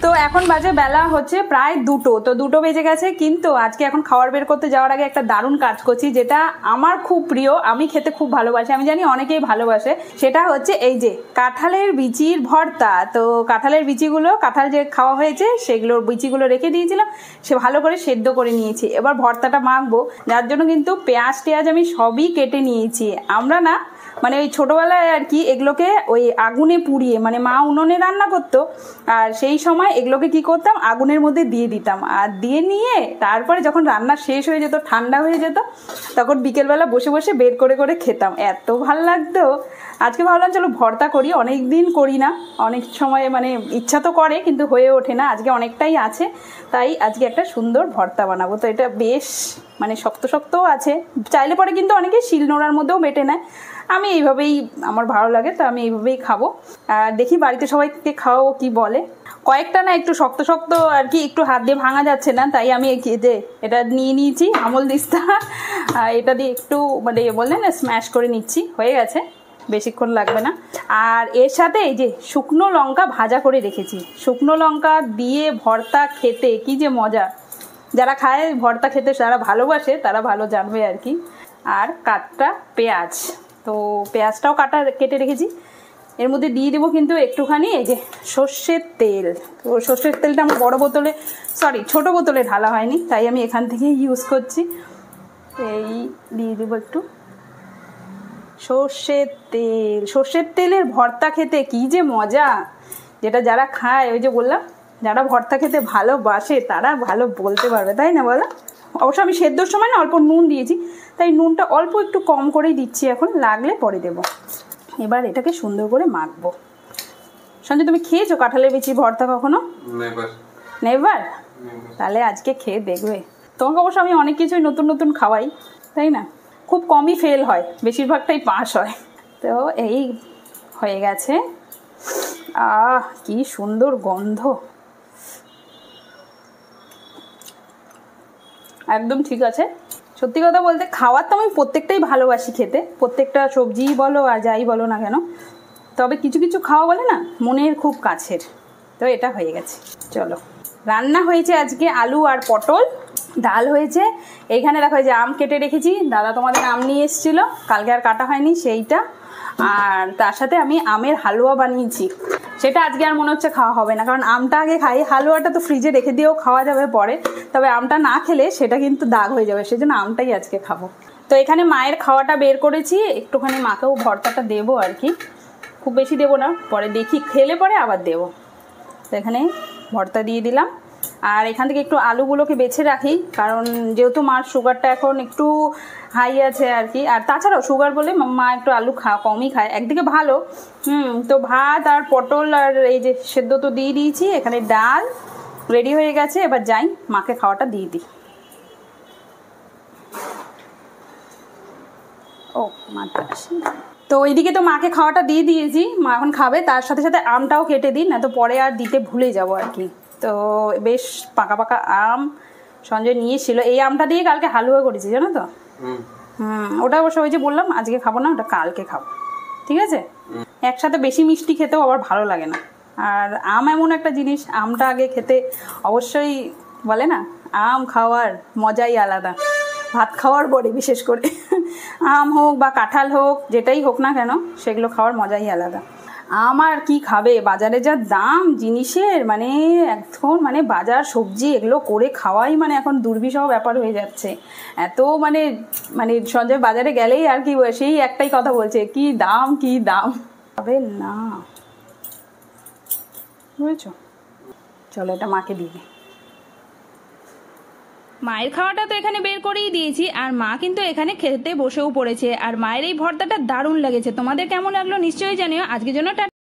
তো এখন বাজে বেলা হচ্ছে প্রায় 2টো, তো 2টো বেজে গেছে। কিন্তু আজকে এখন খাবার বের করতে যাওয়ার আগে একটা দারুণ কাজ করছি, যেটা আমার খুব প্রিয়, আমি খেতে খুব ভালোবাসি, আমি জানি অনেকেই ভালোবাসে। সেটা হচ্ছে এই যে কাঁঠালের বিচির ভর্তা। তো কাঁঠালের বিচিগুলো, কাঁঠাল যে খাওয়া হয়েছে সেগুলোর বিচিগুলো রেখে দিয়েছিলাম, সে ভালো করে সেদ্ধ করে নিয়েছি। এবার ভর্তাটা মাখবো, যার জন্য কিন্তু পেঁয়াজ টেয়াজ আমি সবই কেটে নিয়েছি। আমরা না মানে ওই ছোটোবেলায় আর কি এগুলোকে ওই আগুনে পুড়িয়ে, মানে মা উনুনে রান্না করতো, আর সেই সময় এগুলোকে কি করতাম, আগুনের মধ্যে দিয়ে দিতাম, আর দিয়ে নিয়ে তারপরে যখন রান্না শেষ হয়ে যেত, ঠান্ডা হয়ে যেত, তখন বিকেলবেলা বসে বসে বের করে করে খেতাম, এত ভাল লাগতো। আজকে ভাবলাম চলো ভর্তা করি, অনেক দিন করি না, অনেক সময় মানে ইচ্ছা তো করে কিন্তু হয়ে ওঠে না, আজকে অনেকটাই আছে, তাই আজকে একটা সুন্দর ভর্তা বানাবো। তো এটা বেশ মানে শক্ত শক্তও আছে, চাইলে পরে কিন্তু অনেকে শিলনোড়ার মধ্যেও বেটে নেয়, আমি এইভাবেই আমার ভালো লাগে, তো আমি এইভাবেই খাবো। আর দেখি বাড়িতে সবাইকে খাওয়াবো কি বলে। কয়েকটা না একটু শক্ত শক্ত আর কি, একটু হাত দিয়ে ভাঙা যাচ্ছে না, তাই আমি যে এটা নিয়ে নিয়েছি আমল দিস্তা, এটা দিয়ে একটু মানে বললেন না স্ম্যাশ করে নিচ্ছি, হয়ে গেছে, বেশিক্ষণ লাগবে না। আর এর সাথে এই যে শুকনো লঙ্কা ভাজা করে রেখেছি, শুকনো লঙ্কা দিয়ে ভর্তা খেতে কি যে মজা, যারা খায় ভর্তা খেতে, যারা ভালোবাসে তারা ভালো জানবে আর কি। আর কাটা পেঁয়াজ, তো পেঁয়াজটাও কেটে রেখেছি। এর মধ্যে দিয়ে দেবো কিন্তু একটুখানি এই যে সর্ষের তেল। তো সর্ষের তেলটা আমার বড় বোতলে, সরি ছোটো বোতলে ঢালা হয়নি, তাই আমি এখান থেকে ইউজ করছি। এই দিয়ে দেবো একটু সর্ষের তেল। সর্ষের তেলের ভর্তা খেতে কি যে মজা, যেটা যারা খায়, ওই যে বললাম যারা ভর্তা খেতে ভালোবাসে তারা ভালো বলতে পারবে, তাই না বলো? অবশ্য আমি সেদ্ধর সময় না অল্প নুন দিয়েছি, তাই নুনটা অল্প একটু কম করেই দিচ্ছি, এখন লাগলে পরে দেবো। এবার এটাকে সুন্দর করে মাখবো। সঞ্জয়, তুমি খেয়েছো কাঁঠালের বিচি ভর্তা কখনো? নেভার? তাহলে আজকে খেয়ে দেখবে। তোমাকে অবশ্য আমি অনেক কিছুই নতুন নতুন খাওয়াই, তাই না? খুব কমই ফেল হয়, বেশিরভাগটাই পাস হয়। তো এই হয়ে গেছে। কি সুন্দর গন্ধ, একদম ঠিক আছে। সত্যি কথা বলতে খাওয়ার তো আমি প্রত্যেকটাই ভালোবাসি খেতে, প্রত্যেকটা সবজিই বলো আর যাই বলো না কেন, তবে কিছু কিছু খাওয়া বলে না মনের খুব কাছের। তো এটা হয়ে গেছে, চলো। রান্না হয়েছে আজকে আলু আর পটল, ডাল হয়েছে, এইখানে দেখো যে আম কেটে রেখেছি, দাদা তোমাদের আম নিয়ে এসেছিলো, কালকে আর কাটা হয়নি সেইটা, আর তার সাথে আমি আমের হালুয়া বানিয়েছি, সেটা আজকে আর মনে হচ্ছে খাওয়া হবে না, কারণ আমটা আগে খাই, হালুয়াটা তো ফ্রিজে রেখে দিয়েও খাওয়া যাবে পরে, তবে আমটা না খেলে সেটা কিন্তু দাগ হয়ে যাবে, সেজন্য আমটাই আজকে খাবো। তো এখানে মায়ের খাওয়াটা বের করেছি, একটুখানি মাকেও ভর্তাটা দেবো আর কি, খুব বেশি দেবো না, পরে দেখি খেলে পরে আবার দেবো। তো এখানে ভর্তা দিয়ে দিলাম, আর এখান থেকে একটু আলুগুলোকে বেছে রাখি, কারণ যেহেতু মার সুগারটা এখন একটু হাই আছে আর কি, আর তাছাড়াও সুগার বলে মা একটু আলু কমই খায়, একদিকে ভালো। তো ভাত আর পটল আর এই যে সেদ্ধ তো দিয়ে দিয়েছি, এখানে ডাল রেডি হয়ে গেছে, এবার যাই মাকে খাওয়াটা দিয়ে দিই। ও মাটা, তো ওইদিকে তো মাকে খাওয়াটা দিয়ে দিয়েছি, মা এখন খাবে, তার সাথে সাথে আমটাও কেটে দিই, না তো পরে আর দিতে ভুলে যাবো আর কি। তো বেশ পাকা পাকা আম সঞ্জয় নিয়েছিল, এই আমটা দিয়ে কালকে হালুয়া করেছি জানো তো। ওটা অবশ্য ওই যে বললাম আজকে খাবো না, ওটা কালকে খাবো, ঠিক আছে। একসাথে বেশি মিষ্টি খেতেও আবার ভালো লাগে না, আর আম এমন একটা জিনিস, আমটা আগে খেতে অবশ্যই বলে না, আম খাওয়ার মজাই আলাদা, ভাত খাওয়ার পরে বিশেষ করে আম হোক বা কাঁঠাল হোক, যেটাই হোক না কেন, সেগুলো খাওয়ার মজাই আলাদা। আম আর কি খাবে, বাজারে যা দাম জিনিসের, মানে এখন মানে বাজার সবজি এগুলো করে খাওয়াই মানে এখন দুর্বিষহ ব্যাপার হয়ে যাচ্ছে, এত মানে মানে সঞ্জয় বাজারে গেলেই আর কি সেই একটাই কথা বলছে, কি দাম কি দাম, খাবে না, বুঝেছো। চলো এটা মাকে দিয়ে দিই। মায়ের খাওয়াটা তো এখানে বের করেই দিয়েছি, আর মা কিন্তু এখানে খেতে বসেও পড়েছে, আর মায়ের এই ভর্তাটা দারুণ লেগেছে, তোমাদের কেমন লাগলো নিশ্চয়ই জানিও। আজকের জন্য